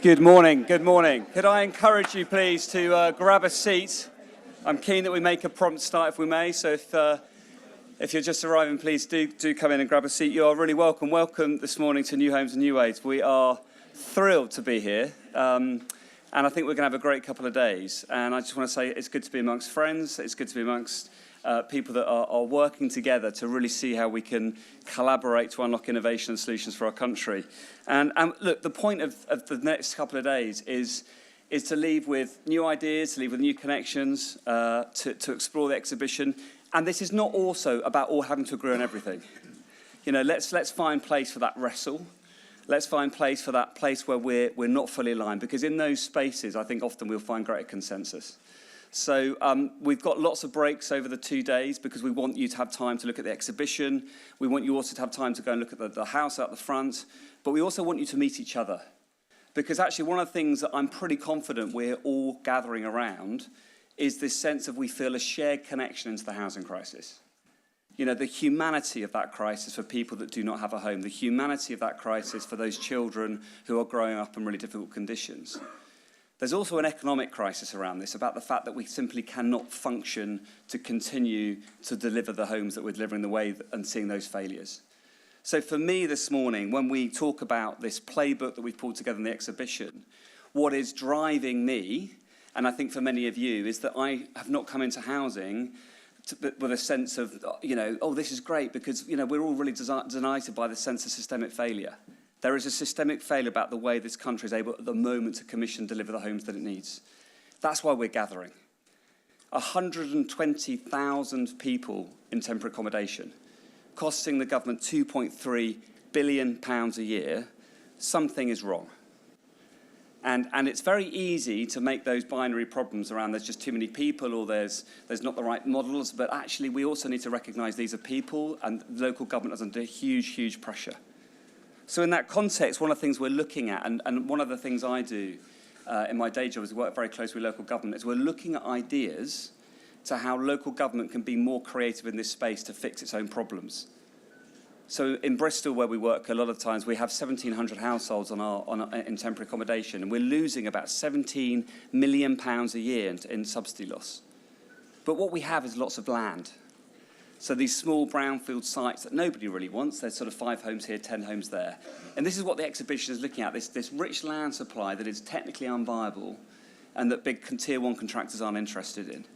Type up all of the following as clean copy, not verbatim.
Good morning, good morning. Could I encourage you please to grab a seat? I'm keen that we make a prompt start if we may, so if you're just arriving, please do come in and grab a seat. You are really welcome. Welcome this morning to New Homes and New Ways. We are thrilled to be here, and I think we're going to have a great couple of days. And I just want to say it's good to be amongst friends, it's good to be amongst people that are working together to really see how we can collaborate to unlock innovation and solutions for our country. And look, the point of the next couple of days is to leave with new ideas, to leave with new connections, to explore the exhibition. And this is not also about all having to agree on everything. You know, let's find place for that wrestle. Let's find place for that place where we're not fully aligned, because in those spaces, I think often we'll find greater consensus. So we've got lots of breaks over the 2 days because we want you to have time to look at the exhibition. We want you also to have time to go and look at the house out the front. But we also want you to meet each other. Because actually one of the things that I'm pretty confident we're all gathering around is this sense of we feel a shared connection into the housing crisis. You know, the humanity of that crisis for people that do not have a home, the humanity of that crisis for those children who are growing up in really difficult conditions. There's also an economic crisis around this, about the fact that we simply cannot function to continue to deliver the homes that we're delivering the way and seeing those failures. So for me this morning, when we talk about this playbook that we've pulled together in the exhibition, what is driving me, and I think for many of you, is that I have not come into housing with a sense of, you know, oh, this is great, because, you know, we're all really delighted by the sense of systemic failure. There is a systemic failure about the way this country is able at the moment to commission and deliver the homes that it needs. That's why we're gathering. 120,000 people in temporary accommodation, costing the government £2.3 billion a year. Something is wrong. And it's very easy to make those binary problems around there's just too many people or there's not the right models, but actually we also need to recognise these are people, and local government is under huge, huge pressure. So in that context, one of the things we're looking at, and one of the things I do in my day job is work very closely with local government, is we're looking at ideas to how local government can be more creative in this space to fix its own problems. So in Bristol, where we work, a lot of times we have 1,700 households in temporary accommodation, and we're losing about £17 million a year in subsidy loss. But what we have is lots of land. So these small brownfield sites that nobody really wants, there's sort of 5 homes here, 10 homes there. And this is what the exhibition is looking at, this rich land supply that is technically unviable and that big tier 1 contractors aren't interested in.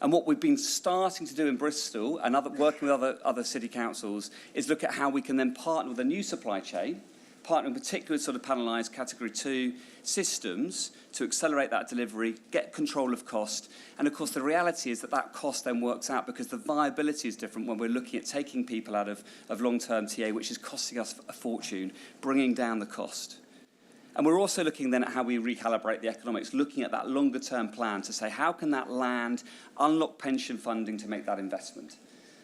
And what we've been starting to do in Bristol and working with other city councils is look at how we can then partner with a new supply chain, partner in particular with sort of panelised Category 2 systems to accelerate that delivery, get control of cost. And of course, the reality is that that cost then works out because the viability is different when we're looking at taking people out of long-term TA, which is costing us a fortune, bringing down the cost. And we're also looking then at how we recalibrate the economics, looking at that longer-term plan to say, how can that land unlock pension funding to make that investment?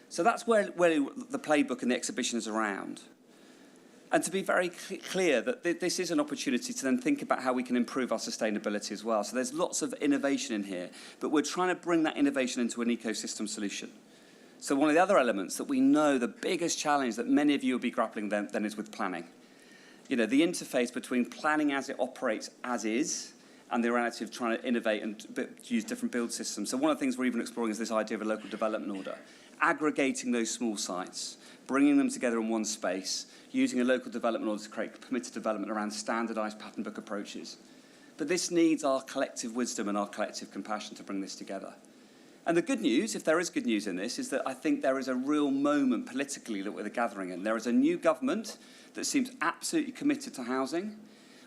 So that's where the playbook and the exhibition is around. And to be very clear that this is an opportunity to then think about how we can improve our sustainability as well. So there's lots of innovation in here, but we're trying to bring that innovation into an ecosystem solution. So one of the other elements that we know the biggest challenge that many of you will be grappling then is with planning. You know, the interface between planning as it operates as is and the reality of trying to innovate and use different build systems. So one of the things we're even exploring is this idea of a local development order, aggregating those small sites, bringing them together in one space, using a local development order to create permitted development around standardised pattern book approaches. But this needs our collective wisdom and our collective compassion to bring this together. And the good news, if there is good news in this, is that I think there is a real moment politically that we're gathering in. There is a new government that seems absolutely committed to housing.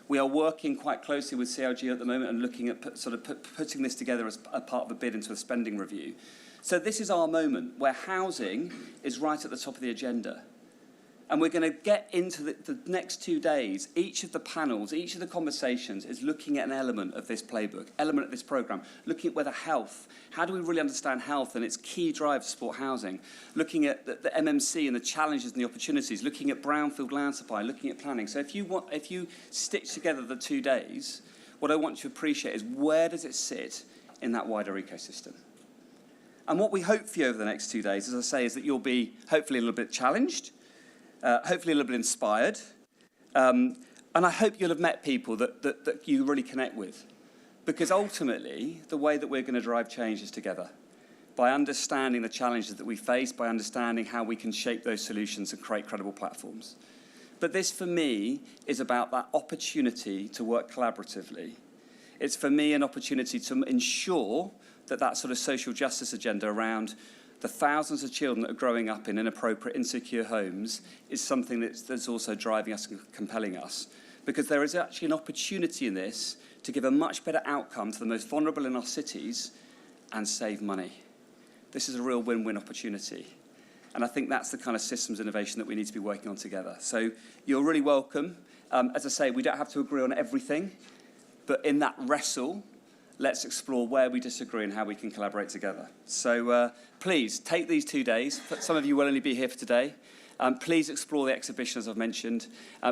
We are working quite closely with CLG at the moment and looking at putting this together as a part of a bid into a spending review. So this is our moment where housing is right at the top of the agenda. And we're going to get into the next 2 days. Each of the panels, each of the conversations is looking at an element of this playbook, element of this programme, looking at whether health, how do we really understand health and its key drive to support housing, looking at the MMC and the challenges and the opportunities, looking at brownfield land supply, looking at planning. So if you stitch together the 2 days, what I want you to appreciate is where does it sit in that wider ecosystem? And what we hope for you over the next 2 days, as I say, is that you'll be hopefully a little bit challenged, hopefully a little bit inspired, And I hope you'll have met people that you really connect with. Because ultimately, the way that we're going to drive change is together. By understanding the challenges that we face, by understanding how we can shape those solutions and create credible platforms. But this, for me, is about that opportunity to work collaboratively. It's, for me, an opportunity to ensure that that sort of social justice agenda around the thousands of children that are growing up in inappropriate, insecure homes is something that's also driving us and compelling us. Because there is actually an opportunity in this to give a much better outcome to the most vulnerable in our cities and save money. This is a real win-win opportunity. And I think that's the kind of systems innovation that we need to be working on together. So you're really welcome. As I say, we don't have to agree on everything, but in that wrestle, let's explore where we disagree and how we can collaborate together. So please, take these 2 days. Some of you will only be here for today. Please explore the exhibition, as I've mentioned.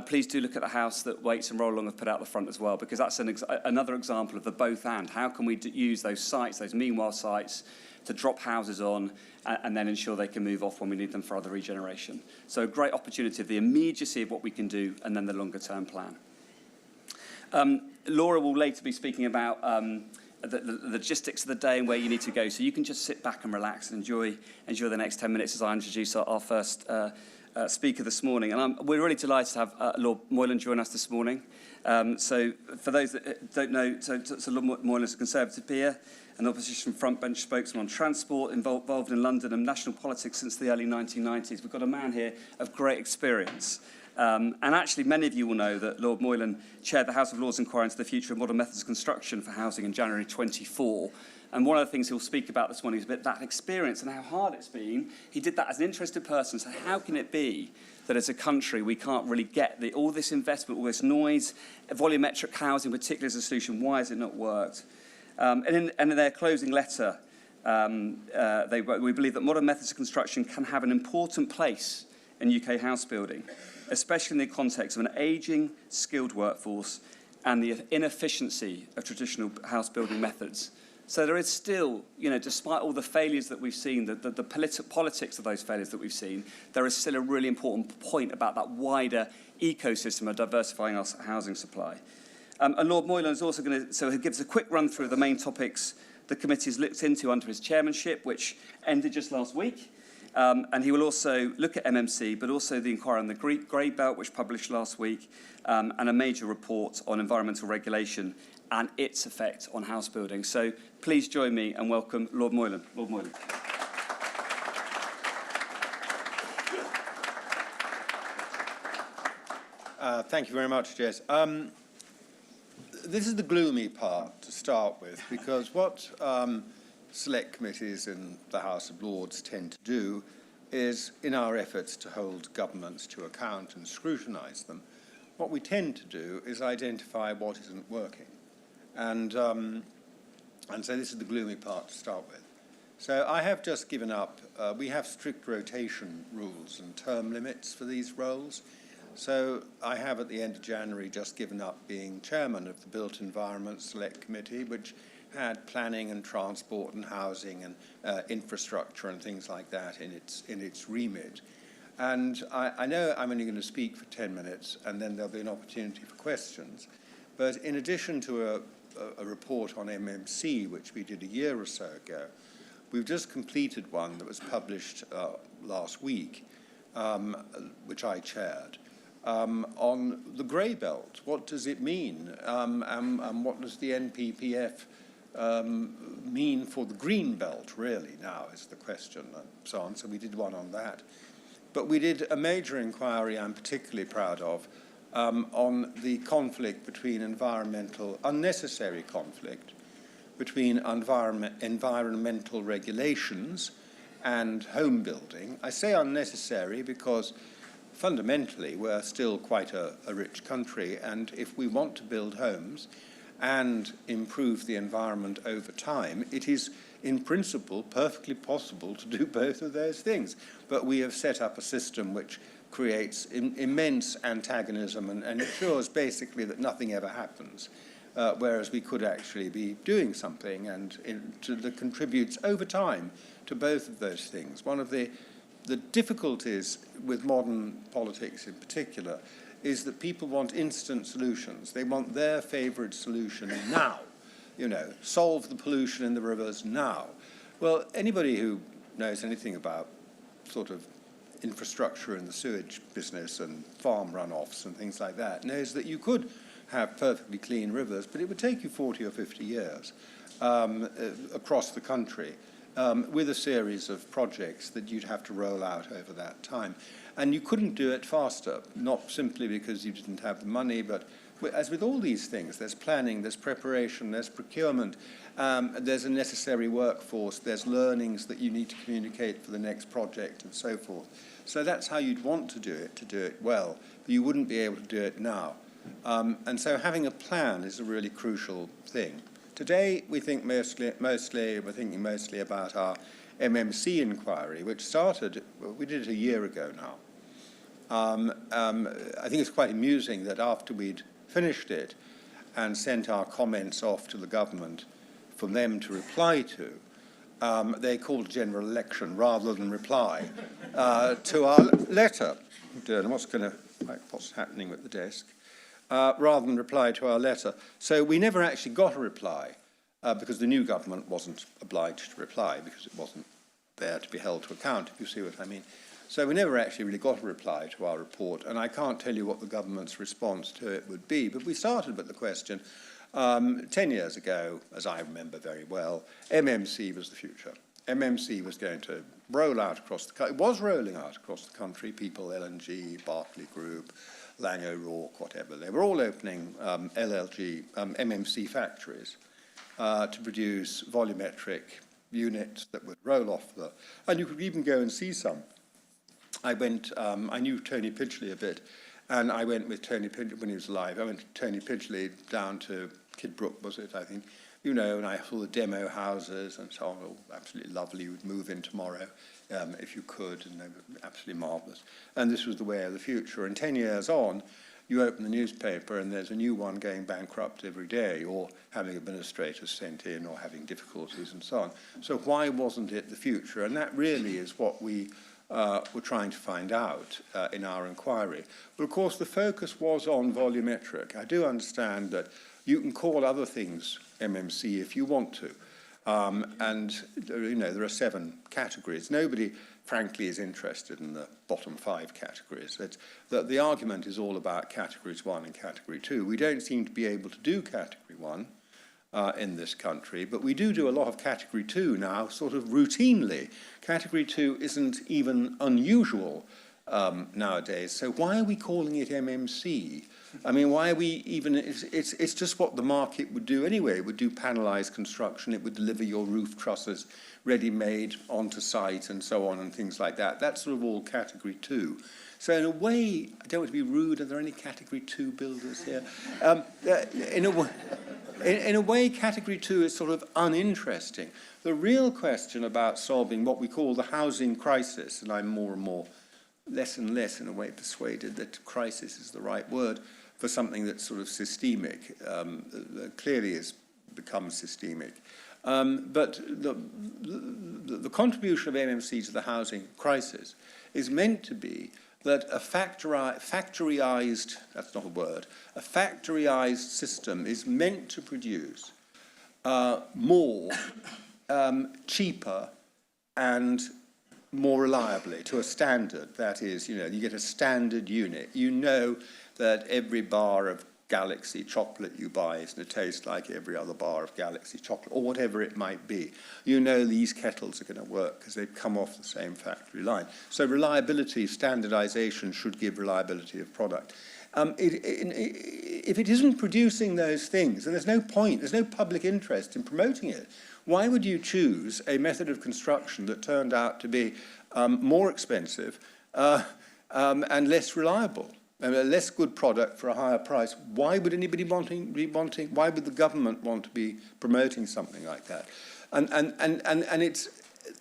Please do look at the house that Waits and Roll Along have put out the front as well, because that's another example of the both and. How can we use those sites, those meanwhile sites, to drop houses on and then ensure they can move off when we need them for other regeneration. So a great opportunity of the immediacy of what we can do and then the longer term plan. Laura will later be speaking about the logistics of the day and where you need to go. So you can just sit back and relax and enjoy the next 10 minutes as I introduce our first speaker this morning. And we're really delighted to have Lord Moylan join us this morning. So for those that don't know, so Lord Moylan is a Conservative peer, an opposition frontbench spokesman on transport, involved in London and national politics since the early 1990s. We've got a man here of great experience. And actually, many of you will know that Lord Moylan chaired the House of Lords inquiry into the future of modern methods of construction for housing in January 24. And one of the things he'll speak about this morning is about that experience and how hard it's been. He did that as an interested person. So how can it be that as a country we can't really get all this investment, all this noise, volumetric housing particularly as a solution? Why has it not worked? And in their closing letter, we believe that modern methods of construction can have an important place in UK house building, especially in the context of an ageing, skilled workforce and the inefficiency of traditional house building methods. So there is still, despite all the failures that we've seen, the politics of those failures that we've seen, there is still a really important point about that wider ecosystem of diversifying our housing supply. And Lord Moylan is also going to, so he gives a quick run through of the main topics the committee has looked into under his chairmanship, which ended just last week. And he will also look at MMC, but also the inquiry on the Grey Belt, which published last week, and a major report on environmental regulation and its effect on house building. So please join me and welcome Lord Moylan. Lord Moylan. Thank you very much, Jess. This is the gloomy part to start with, because what select committees in the House of Lords tend to do is, in our efforts to hold governments to account and scrutinise them, what we tend to do is identify what isn't working. And so this is the gloomy part to start with. So I have just given up, we have strict rotation rules and term limits for these roles. So I have, at the end of January, just given up being chairman of the Built Environment Select Committee, which had planning and transport and housing and infrastructure and things like that in its remit. And I know I'm only going to speak for 10 minutes, and then there'll be an opportunity for questions. But in addition to a report on MMC, which we did a year or so ago, we've just completed one that was published last week, which I chaired, on the Grey Belt. What does it mean? And what does the NPPF mean for the Green Belt, really, now is the question, and so on. So we did one on that. But we did a major inquiry I'm particularly proud of on the conflict between unnecessary conflict between environmental regulations and home building. I say unnecessary because fundamentally we're still quite a rich country, and if we want to build homes and improve the environment over time, it is in principle perfectly possible to do both of those things. But we have set up a system which creates immense antagonism and ensures basically that nothing ever happens, whereas we could actually be doing something that contributes over time to both of those things. One of the difficulties with modern politics in particular is that people want instant solutions. They want their favourite solution now. You know, solve the pollution in the rivers now. Well, anybody who knows anything about sort of infrastructure in the sewage business and farm runoffs and things like that knows that you could have perfectly clean rivers, but it would take you 40 or 50 years across the country with a series of projects that you'd have to roll out over that time. And you couldn't do it faster, not simply because you didn't have the money, but as with all these things, there's planning, there's preparation, there's procurement, there's a necessary workforce, there's learnings that you need to communicate for the next project and so forth. So that's how you'd want to do it well, but you wouldn't be able to do it now. And so having a plan is a really crucial thing. Today, we think we're thinking mostly about our MMC inquiry, which started, we did it a year ago now. I think it's quite amusing that after we'd finished it and sent our comments off to the government for them to reply to, they called a general election rather than reply to our letter. What's happening with the desk? Rather than reply to our letter. So we never actually got a reply because the new government wasn't obliged to reply because it wasn't there to be held to account, if you see what I mean. So we never actually really got a reply to our report, and I can't tell you what the government's response to it would be, but we started with the question 10 years ago, as I remember very well, MMC was the future. MMC was going to roll out across the country. It was rolling out across the country. People, LNG, Berkeley Group, Lang O'Rourke, whatever. They were all opening MMC factories to produce volumetric units that would roll off the... And you could even go and see some. I knew Tony Pidgley a bit, and I went with Tony Pidgley when he was alive. I went to Tony Pidgley down to Kidbrooke, was it, I think, you know, and I saw the demo houses and so on. Oh, absolutely lovely. You would move in tomorrow if you could, and they were absolutely marvellous. And this was the way of the future. And 10 years on, you open the newspaper and there's a new one going bankrupt every day, or having administrators sent in, or having difficulties and so on. So why wasn't it the future? And that really is what we were trying to find out in our inquiry. But of course, the focus was on volumetric. I do understand that you can call other things MMC if you want to. And you know, there are 7 categories. Nobody, frankly, is interested in the bottom 5 categories. The argument is all about categories 1 and category 2. We don't seem to be able to do category 1 in this country, but we do a lot of category 2 now, sort of routinely. Category 2 isn't even unusual nowadays. So why are we calling it MMC? I mean, why are we even, it's just what the market would do anyway. It would do panelized construction, it would deliver your roof trusses ready-made onto site and so on and things like that. That's sort of all category 2. So in a way, I don't want to be rude, are there any category 2 builders here? In a way, category 2 is sort of uninteresting. The real question about solving what we call the housing crisis, and I'm more and more, less and less in a way persuaded that crisis is the right word for something that's sort of systemic, clearly has become systemic. But the contribution of MMC to the housing crisis is meant to be that a factoryized, that's not a word, a factoryized system is meant to produce more, cheaper, and more reliably to a standard. That is, you know, you get a standard unit. You know that every bar of Galaxy chocolate you buy is going to taste like every other bar of Galaxy chocolate, or whatever it might be. You know these kettles are going to work because they've come off the same factory line. So reliability, standardization should give reliability of product. If it isn't producing those things, then there's no point, there's no public interest in promoting it. Why would you choose a method of construction that turned out to be more expensive and less reliable? A less good product for a higher price? Why would anybody why would the government want to be promoting something like that? And it's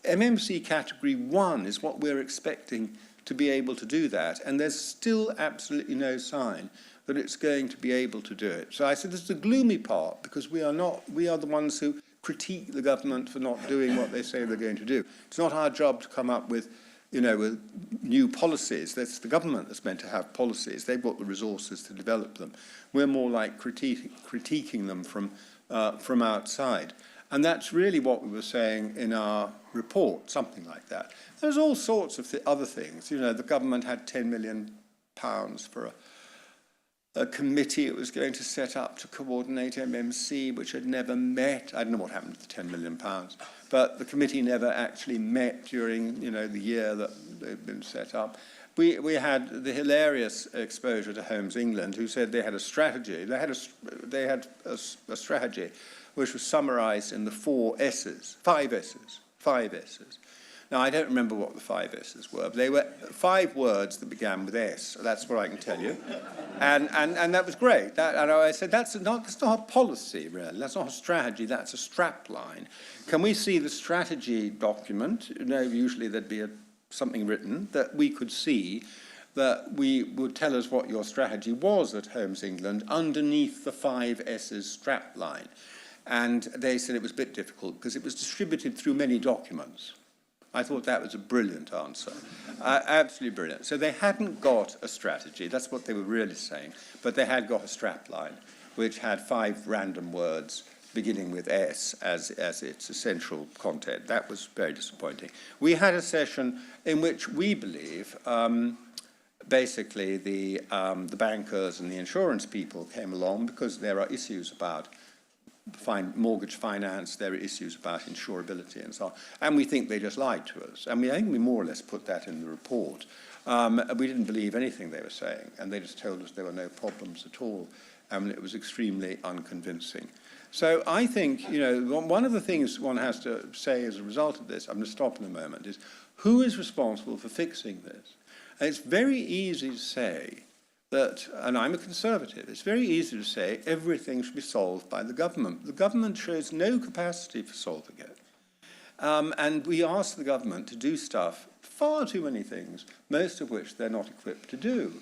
MMC category 1 is what we're expecting to be able to do that, and there's still absolutely no sign that it's going to be able to do it. So I said this is the gloomy part, because we are the ones who critique the government for not doing what they say they're going to do. It's not our job to come up with you know, with new policies. That's the government that's meant to have policies. They've got the resources to develop them. We're more like critiquing them from outside. And that's really what we were saying in our report, something like that. There's all sorts of other things. You know, the government had £10 million for a committee it was going to set up to coordinate MMC, which had never met. I don't know what happened to the £10 million, but the committee never actually met during, you know, the year that they'd been set up. We had the hilarious exposure to Holmes England, who said they had a strategy. They had a strategy which was summarised in the 5 S's. Now, I don't remember what the 5 S's were. But they were 5 words that began with S. That's what I can tell you. And that was great. And I said, that's not a policy, really. That's not a strategy. That's a strap line. Can we see the strategy document? You know, usually there'd be something written that we could see that would tell us what your strategy was at Holmes England underneath the 5 S's strap line. And they said it was a bit difficult because it was distributed through many documents. I thought that was a brilliant answer, absolutely brilliant. So they hadn't got a strategy, that's what they were really saying, but they had got a strap line, which had 5 random words beginning with S as its essential content. That was very disappointing. We had a session in which we believe basically the bankers and the insurance people came along because there are issues about mortgage finance, there are issues about insurability and so on. And we think they just lied to us. And I think we more or less put that in the report. We didn't believe anything they were saying, and they just told us there were no problems at all. And it was extremely unconvincing. So I think, you know, one of the things one has to say as a result of this, I'm going to stop in a moment, is who is responsible for fixing this? And it's very easy to say that, and I'm a conservative, it's very easy to say everything should be solved by the government. The government shows no capacity for solving it. And we ask the government to do stuff, far too many things, most of which they're not equipped to do.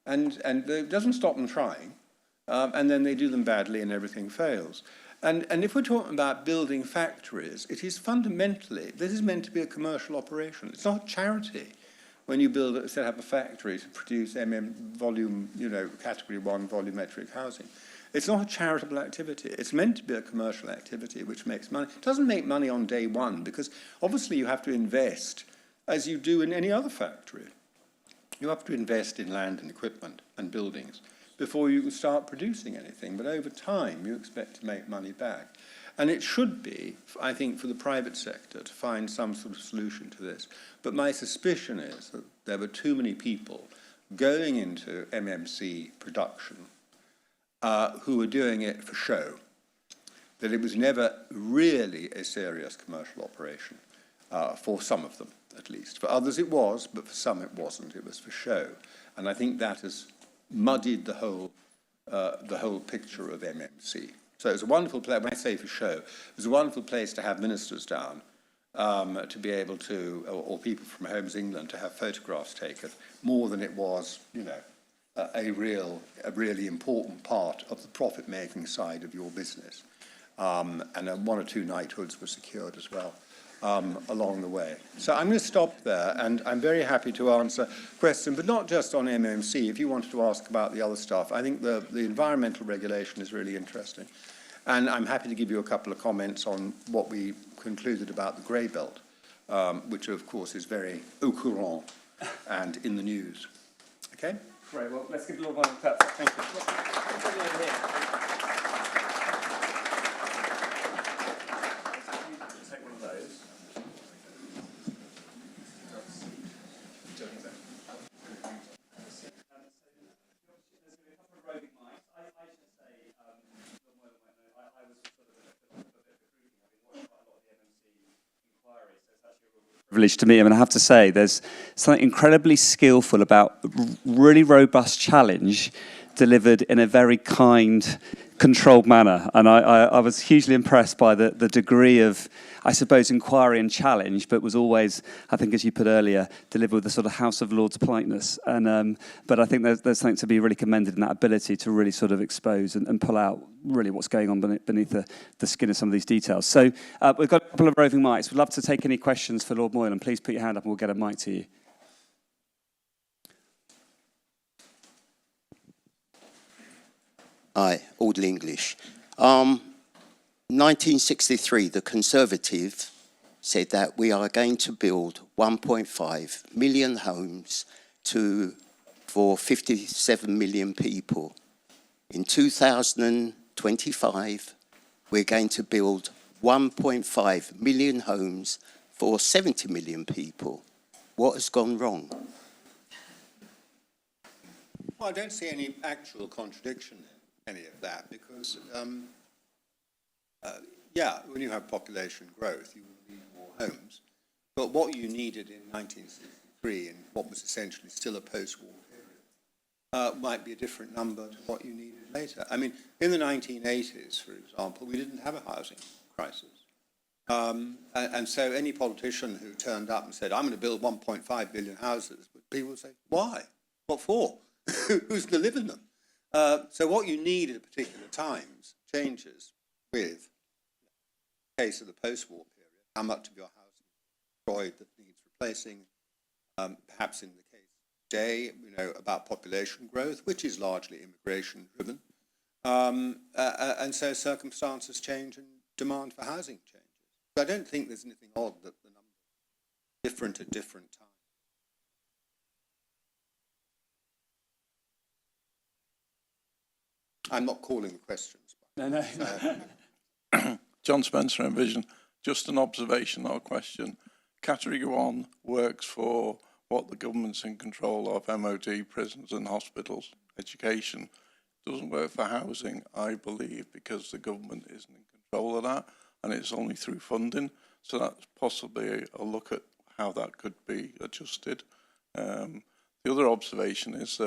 And it doesn't stop them trying, and then they do them badly and everything fails. And if we're talking about building factories, it is fundamentally, this is meant to be a commercial operation. It's not charity. When you set up a factory to produce volume, you know, category 1 volumetric housing. It's not a charitable activity. It's meant to be a commercial activity which makes money. It doesn't make money on day one because obviously you have to invest as you do in any other factory. You have to invest in land and equipment and buildings before you can start producing anything. But over time, you expect to make money back. And it should be, I think, for the private sector to find some sort of solution to this. But my suspicion is that there were too many people going into MMC production who were doing it for show, that it was never really a serious commercial operation, for some of them at least. For others it was, but for some it wasn't. It was for show. And I think that has muddied the whole picture of MMC. So it was a wonderful place, when I say for show, it was a wonderful place to have ministers down to be able to, or people from Holmes England, to have photographs taken, more than it was, you know, a really important part of the profit-making side of your business. And 1 or 2 knighthoods were secured as well along the way. So I'm going to stop there, and I'm very happy to answer questions, but not just on MMC. If you wanted to ask about the other stuff, I think the environmental regulation is really interesting. And I'm happy to give you a couple of comments on what we concluded about the grey belt, which, of course, is very au courant and in the news. Okay? Great. Well, let's give a little round of applause. Thank you. Take one of those. Privilege to me. I mean, I have to say, there's something incredibly skillful about really robust challenge delivered in a very kind, controlled manner. And I was hugely impressed by the degree of, I suppose, inquiry and challenge, but was always, I think, as you put earlier, delivered with a sort of House of Lords politeness. And but I think there's something to be really commended in that ability to really sort of expose and pull out really what's going on beneath the skin of some of these details. So we've got a couple of roving mics. We'd love to take any questions for Lord Moylan. Please put your hand up and we'll get a mic to you. Hi, Audley English. 1963, the Conservative said that we are going to build 1.5 million homes for 57 million people. In 2025, we're going to build 1.5 million homes for 70 million people. What has gone wrong? Well, I don't see any actual contradiction in any of that because, yeah, when you have population growth, you will need more homes. But what you needed in 1963 and what was essentially still a post-war period might be a different number to what you needed later. I mean, in the 1980s, for example, we didn't have a housing crisis. And so any politician who turned up and said, I'm going to build 1.5 billion houses, people would say, why? What for? Who's going to live in them? So what you need at particular times changes with the case of the post-war period, how much of your house is destroyed that needs replacing, perhaps in the case today, about population growth, which is largely immigration driven. And so circumstances change and demand for housing changes. So I don't think there's anything odd that the numbers are different at different times. I'm not calling the questions. No. John Spencer, Envision. Just an observation, not a question. Category 1 works for what the government's in control of, MOD, prisons and hospitals, education. Doesn't work for housing, I believe, because the government isn't in control of that, and it's only through funding. So that's possibly a look at how that could be adjusted. The other observation is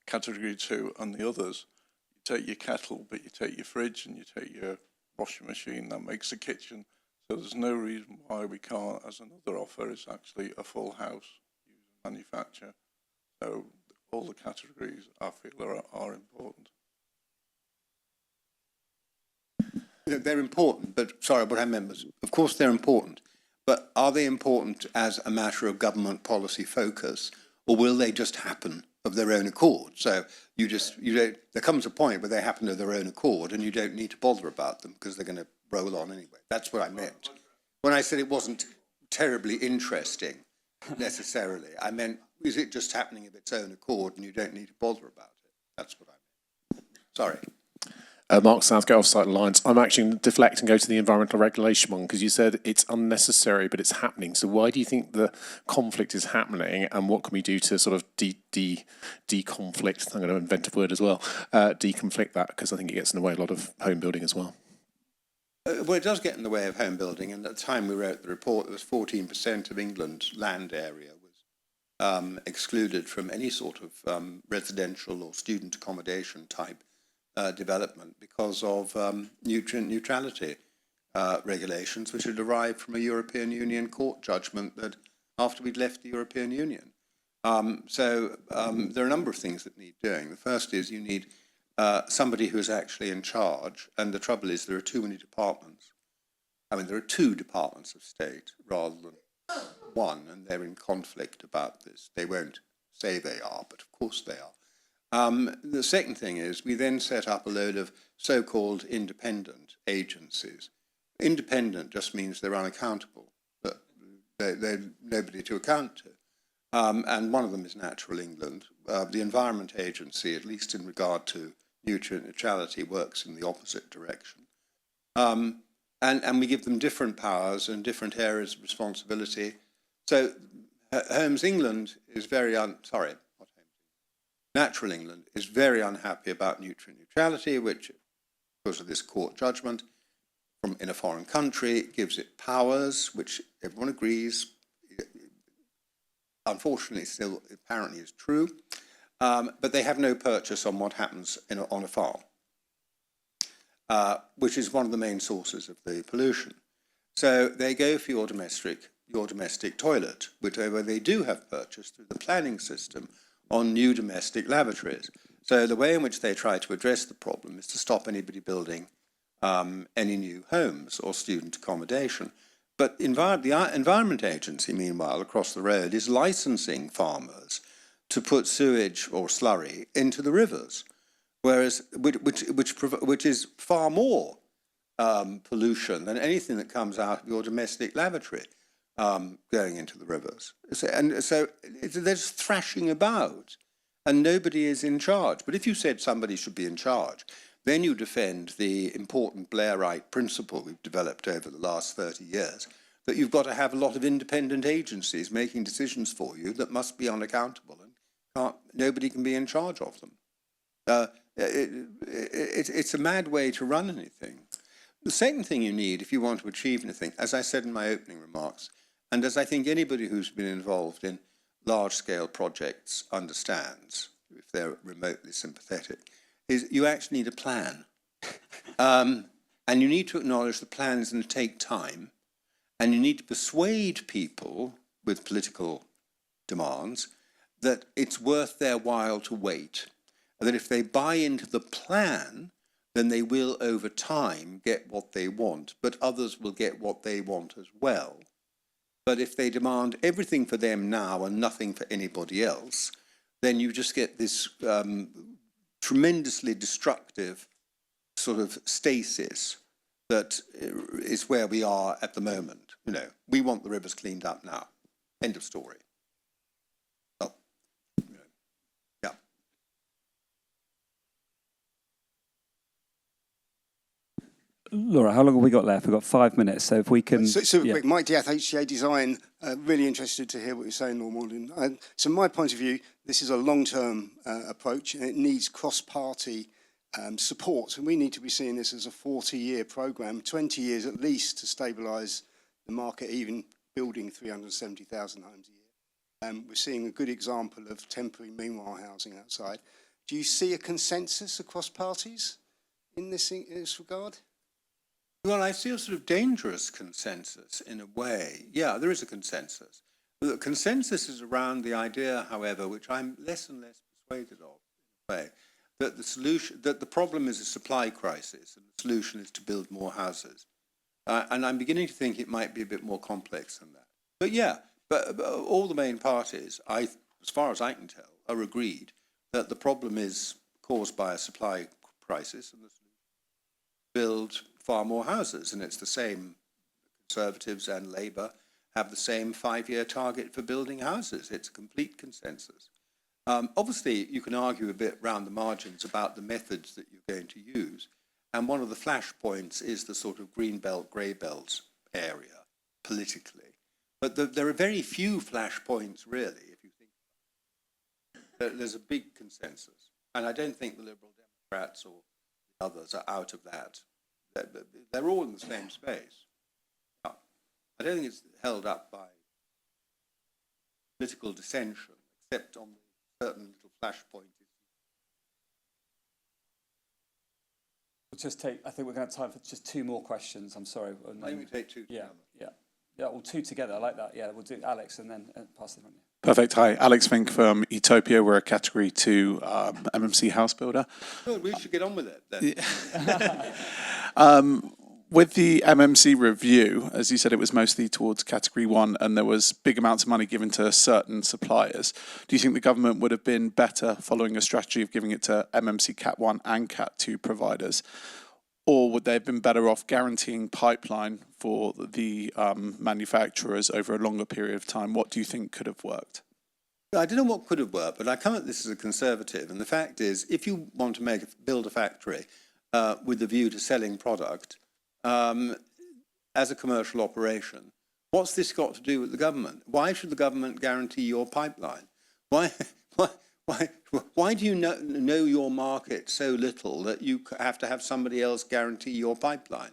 Category 2 and the others. You take your kettle, but you take your fridge and you take your washing machine, that makes a kitchen. So there's no reason why we can't, as another offer, is actually a full house using manufacture. So all the categories I feel are important. They're important, but sorry, what I meant was, of course they're important, but are they important as a matter of government policy focus, or will they just happen of their own accord? So you don't, there comes a point where they happen of their own accord and you don't need to bother about them because they're going to roll on anyway. That's what I meant. When I said it wasn't terribly interesting necessarily, I meant, is it just happening of its own accord and you don't need to bother about it? That's what I meant. Sorry. Mark Southgate, Offsite Alliance. I'm actually going to deflect and go to the environmental regulation one because you said it's unnecessary, but it's happening. So why do you think the conflict is happening, and what can we do to sort of de-conflict? I'm going to invent a word as well. De-conflict that, because I think it gets in the way of a lot of home building as well. Well, it does get in the way of home building, and at the time we wrote the report, there was 14% of England's land area was excluded from any sort of residential or student accommodation type development because of nutrient neutrality regulations, which had arrived from a European Union court judgment that after we'd left the European Union. So there are a number of things that need doing. The first is you need somebody who is actually in charge, and the trouble is there are too many departments. I mean, there are 2 departments of state rather than 1, and they're in conflict about this. They won't say they are, but of course they are. The second thing is we then set up a load of so-called independent agencies. Independent just means they're unaccountable, but they're nobody to account to. And one of them is Natural England. The Environment Agency, at least in regard to nutrient neutrality, works in the opposite direction. And we give them different powers and different areas of responsibility. So Homes England is Natural England is very unhappy about nutrient neutrality, which, because of this court judgment from in a foreign country, gives it powers, which everyone agrees, unfortunately still apparently is true, but they have no purchase on what happens on a farm. which is one of the main sources of the pollution. So they go for your domestic toilet, where they do have purchased through the planning system on new domestic lavatories. So the way in which they try to address the problem is to stop anybody building any new homes or student accommodation. But the Environment Agency, meanwhile, across the road, is licensing farmers to put sewage or slurry into the rivers, whereas which is far more pollution than anything that comes out of your domestic lavatory going into the rivers. And so there's thrashing about, and nobody is in charge. But if you said somebody should be in charge, then you defend the important Blairite principle we've developed over the last 30 years, that you've got to have a lot of independent agencies making decisions for you that must be unaccountable, and nobody can be in charge of them. It's a mad way to run anything. The second thing you need if you want to achieve anything, as I said in my opening remarks, and as I think anybody who's been involved in large-scale projects understands, if they're remotely sympathetic, is you actually need a plan. And you need to acknowledge the plan is going to take time, and you need to persuade people with political demands that it's worth their while to wait, and that if they buy into the plan, then they will, over time, get what they want, but others will get what they want as well. But if they demand everything for them now and nothing for anybody else, then you just get this tremendously destructive sort of stasis that is where we are at the moment. You know, we want the rivers cleaned up now. End of story. Oh, yeah. Laura, how long have we got left? We've got 5 minutes, so if we can... Super quick. Mike Diath, HCA Design, really interested to hear what you're saying, Lord Moylan. So my point of view, this is a long-term approach, and it needs cross-party support, and we need to be seeing this as a 40-year programme, 20 years at least to stabilise the market, even building 370,000 homes a year. We're seeing a good example of temporary meanwhile housing outside. Do you see a consensus across parties in this regard? Well, I see a sort of dangerous consensus in a way. Yeah, there is a consensus. The consensus is around the idea, however, which I'm less and less persuaded of, in a way, that the problem is a supply crisis and the solution is to build more houses. And I'm beginning to think it might be a bit more complex than that. But yeah, but all the main parties, as far as I can tell, are agreed that the problem is caused by a supply crisis and the solution is to build far more houses. And it's the same, Conservatives and Labour have the same 5-year target for building houses. It's a complete consensus. Obviously, you can argue a bit round the margins about the methods that you're going to use. And one of the flashpoints is the sort of green belt, grey belt area politically. But there are very few flashpoints, really, if you think about it. There's a big consensus. And I don't think the Liberal Democrats or the others are out of that. They're all in the same space. I don't think it's held up by political dissension, except on certain little flashpoint. We'll just take, I think we're going to have time for just 2 more questions. I'm sorry. I think we take 2 together. Yeah, well, 2 together. I like that. Yeah, we'll do Alex and then pass it on. Perfect. Hi, Alex Fink from Utopia. We're a Category 2 MMC house builder. Good, we should get on with it then. With the MMC review, as you said, it was mostly towards Category 1 and there was big amounts of money given to certain suppliers. Do you think the government would have been better following a strategy of giving it to MMC Cat 1 and Cat 2 providers? Or would they have been better off guaranteeing pipeline for the manufacturers over a longer period of time? What do you think could have worked? I don't know what could have worked, but I come at this as a Conservative. And the fact is, if you want to build a factory with the view to selling product as a commercial operation, what's this got to do with the government? Why should the government guarantee your pipeline? Why do you know your market so little that you have to have somebody else guarantee your pipeline?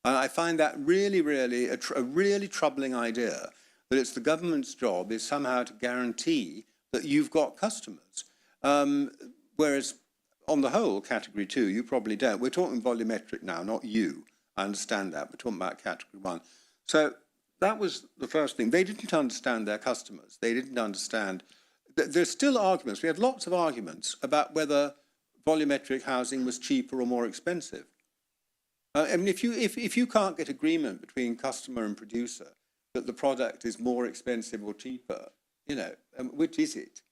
I find that really a really troubling idea, that it's the government's job is somehow to guarantee that you've got customers. Whereas on the whole, category 2, you probably don't. We're talking volumetric now, not you. I understand that. We're talking about category 1. So that was the first thing. They didn't understand their customers. They didn't understand. There's still arguments. We had lots of arguments about whether volumetric housing was cheaper or more expensive. I mean, if you can't get agreement between customer and producer that the product is more expensive or cheaper, you know, which is it?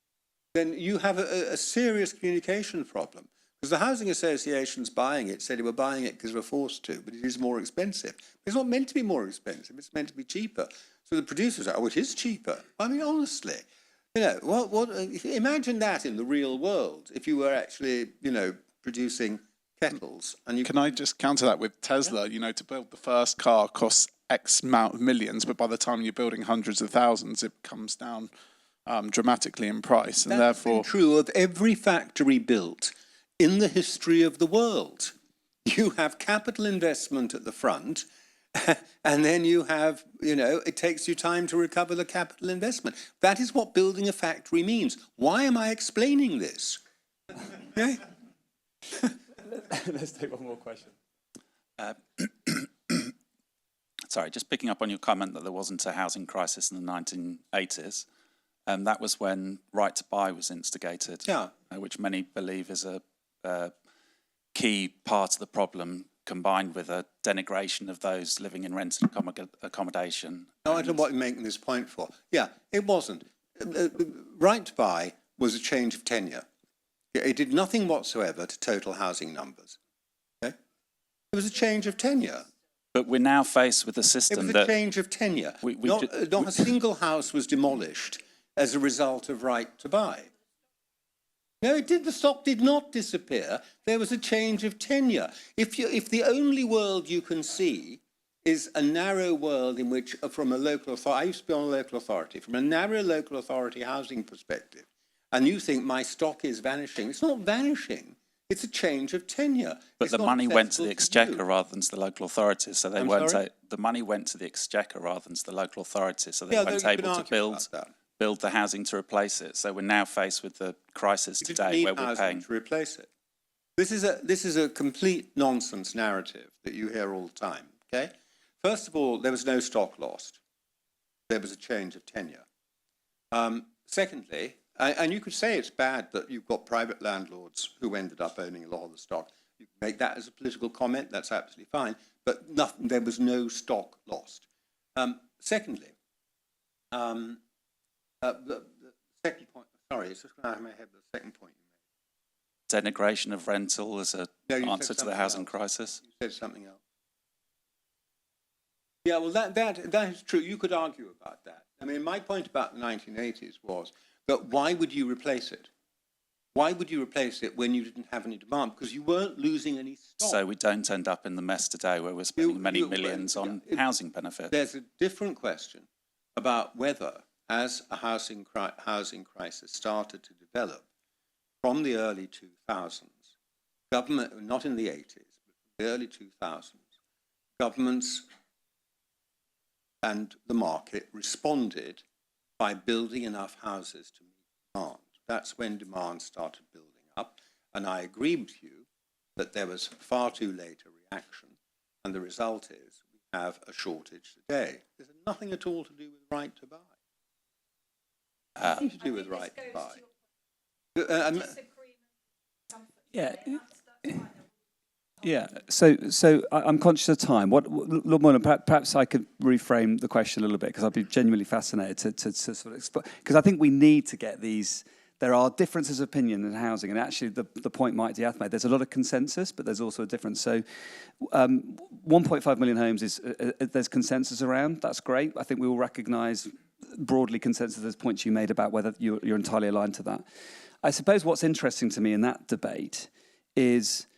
Then you have a serious communication problem. Because the housing associations buying it said they were buying it because they were forced to, but it is more expensive. It's not meant to be more expensive, it's meant to be cheaper. So the producers are, oh, it is cheaper. I mean, honestly, you know, imagine that in the real world, if you were actually, you know, producing kettles. And you Can I just counter that with Tesla? You know, to build the first car costs X amount of millions, but by the time you're building hundreds of thousands, it comes down dramatically in price. And That's therefore, been true of every factory built in the history of the world. You have capital investment at the front, and then you have, you know, it takes you time to recover the capital investment. That is what building a factory means. Why am I explaining this? Okay? Let's take one more question. Sorry, just picking up on your comment that there wasn't a housing crisis in the 1980s. That was when Right to Buy was instigated, Yeah. Which many believe is a key part of the problem, combined with a denigration of those living in rented accommodation. No, I don't know what you're making this point for. Yeah, it wasn't. Right to Buy was a change of tenure. It did nothing whatsoever to total housing numbers. Okay? It was a change of tenure. But we're now faced with a It system was a change of tenure. Not a single house was demolished as a result of Right to Buy. No, it did. The stock did not disappear. There was a change of tenure. If the only world you can see is a narrow world in which, from a local authority, I used to be on a local authority, from a narrow local authority housing perspective, and you think my stock is vanishing, it's not vanishing. It's a change of tenure. But the money went to the exchequer rather than to the local authorities, so they weren't. The money went to the exchequer rather than to the local authorities, so they weren't able to build the housing to replace it. So we're now faced with the crisis today where we're paying to replace it. This is a complete nonsense narrative that you hear all the time. Okay, first of all, there was no stock lost. There was a change of tenure. Secondly, and you could say it's bad that you've got private landlords who ended up owning a lot of the stock. You can make that as a political comment. That's absolutely fine. But there was no stock lost. Secondly. The second point, sorry, it's just going out of my head, the second point you made. denigration of rental as an answer to the housing crisis. You said something else. Yeah, well, that is true. You could argue about that. I mean, my point about the 1980s was that why would you replace it? Why would you replace it when you didn't have any demand? Because you weren't losing any stock. So we don't end up in the mess today where we're spending many millions on housing benefits. There's a different question about whether, as a housing crisis started to develop from the early 2000s, government, not in the 80s, but the early 2000s, governments and the market responded by building enough houses to meet demand. That's when demand started building up. And I agree with you that there was far too late a reaction. And the result is we have a shortage today. There's nothing at all to do with right to buy. Nothing to do with right to buy. Yeah. So I'm conscious of time. Lord Moylan, perhaps I could reframe the question a little bit because I'd be genuinely fascinated to sort of explain. Because I think we need to get these. There are differences of opinion in housing, and actually the point Mike Diath made, there's a lot of consensus, but there's also a difference. So 1.5 million homes is there's consensus around. That's great. I think we all recognise broadly consensus. There's points you made about whether you're entirely aligned to that. I suppose what's interesting to me in that debate is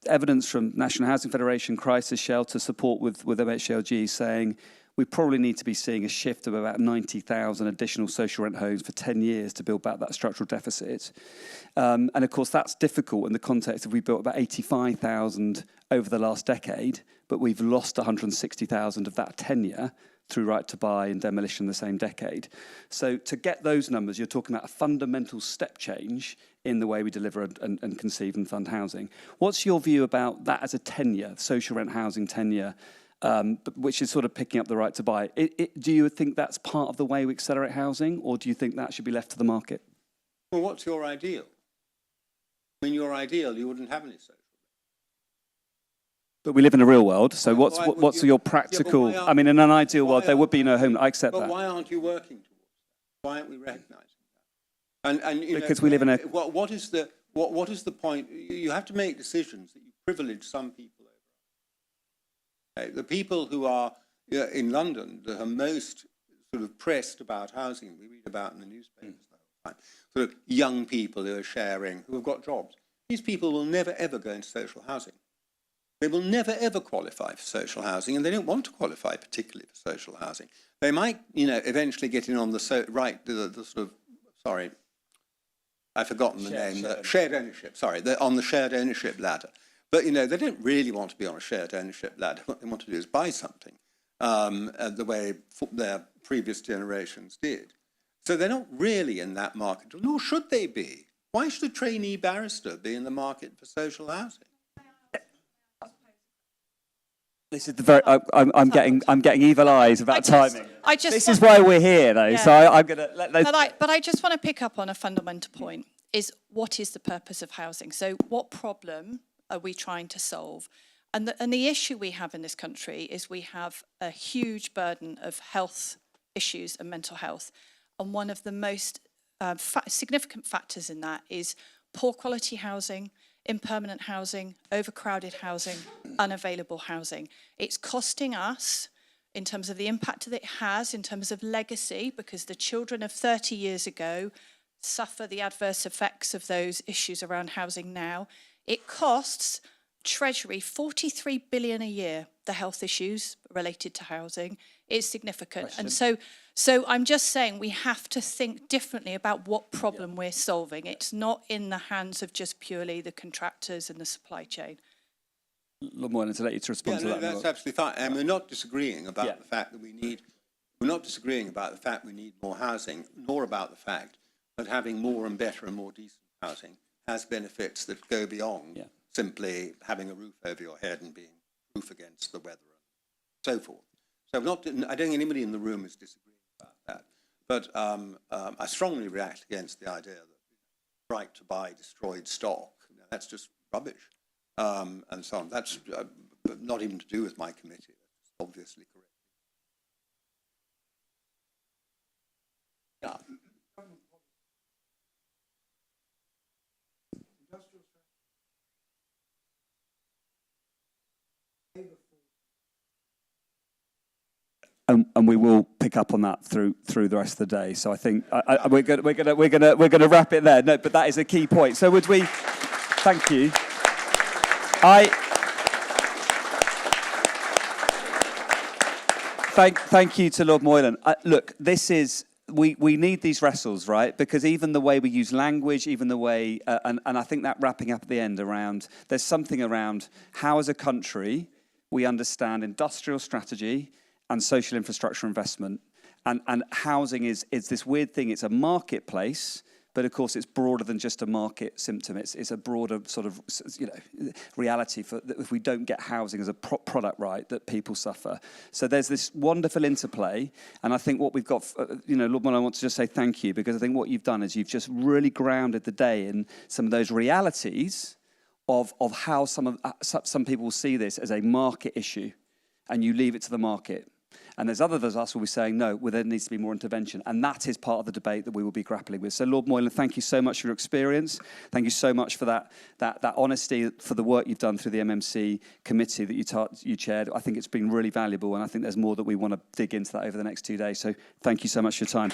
evidence from National Housing Federation, Crisis Shelter, support with MHLG saying we probably need to be seeing a shift of about 90,000 additional social rent homes for 10 years to build back that structural deficit. And of course, that's difficult in the context of we built about 85,000 over the last decade, but we've lost 160,000 of that tenure. through right to buy and demolition in the same decade. So to get those numbers, you're talking about a fundamental step change in the way we deliver and conceive and fund housing. What's your view about that as a tenure, social rent housing tenure, which is sort of picking up the right to buy? Do you think that's part of the way we accelerate housing, or do you think that should be left to the market? Well, what's your ideal? I mean, your ideal, you wouldn't have any social. But we live in a real world, so Why what's you- your practical... Yeah, I mean, in an ideal world, there would be aren't no home. I accept But that. why aren't you working towards that? Why aren't we recognising that? And you Because know, we live in a... what is the point? You have to make decisions that you privilege some people over. Okay? The people who are in London that are most sort of pressed about housing, we read about in the newspapers the whole time, sort of young people who are sharing, who have got jobs. These people will never ever go into social housing. They will never ever qualify for social housing, and they don't want to qualify particularly for social housing. They might, you know, eventually get in on the sort of, sorry, I've forgotten the name, shared ownership, sorry, they're on the shared ownership ladder. But, you know, they don't really want to be on a shared ownership ladder. What they want to do is buy something, the way their previous generations did. So they're not really in that market, nor should they be. Why should a trainee barrister be in the market for social housing? This is the very... I'm getting evil eyes about timing. This is why we're here, though. Yeah. So I'm going to let those... But I just want to pick up on a fundamental point, is what is the purpose of housing? So what problem are we trying to solve? And the issue we have in this country is we have a huge burden of health issues and mental health. And one of the most significant factors in that is poor quality housing, impermanent housing, overcrowded housing, unavailable housing. It's costing us, in terms of the impact that it has, in terms of legacy, because the children of 30 years ago suffer the adverse effects of those issues around housing now. It costs Treasury 43 billion a year, the health issues related to housing. Is significant. And so I'm just saying we have to think differently about what problem we're solving. It's not in the hands of just purely the contractors and the supply chain. Lord Moylan, to let you to respond to that. That's absolutely fine. And we're not disagreeing about the fact that we're not disagreeing about the fact we need more housing, nor about the fact that having more and better and more decent housing has benefits that go beyond simply having a roof over your head and being proof against the weather and so forth. So I don't think anybody in the room is disagreeing about that. But I strongly react against the idea that right to buy destroyed stock. You know, that's just rubbish, and so on. That's not even to do with my committee. That's obviously correct. Yeah. And we will pick up on that through the rest of the day. So I think we're gonna wrap it there. No, but that is a key point. So would we? Thank you. Thank you to Lord Moylan. Look, this is. We need these wrestles, right? Because even the way we use language, even the way, and I think that wrapping up at the end around, there's something around how as a country we understand industrial strategy and social infrastructure investment. And housing is this weird thing. It's a marketplace, but of course it's broader than just a market symptom. It's a broader sort of, you know, reality for if we don't get housing as a product right, that people suffer. So there's this wonderful interplay. And I think what we've got, you know, Lord Moylan, I want to just say thank you, because I think what you've done is you've just really grounded the day in some of those realities of how some people see this as a market issue, and you leave it to the market. And there's others of us who will be saying, no, well, there needs to be more intervention. And that is part of the debate that we will be grappling with. So, Lord Moylan, thank you so much for your experience. Thank you so much for that honesty, for the work you've done through the MMC committee that you chaired. I think it's been really valuable, and I think there's more that we want to dig into that over the next 2 days. So thank you so much for your time.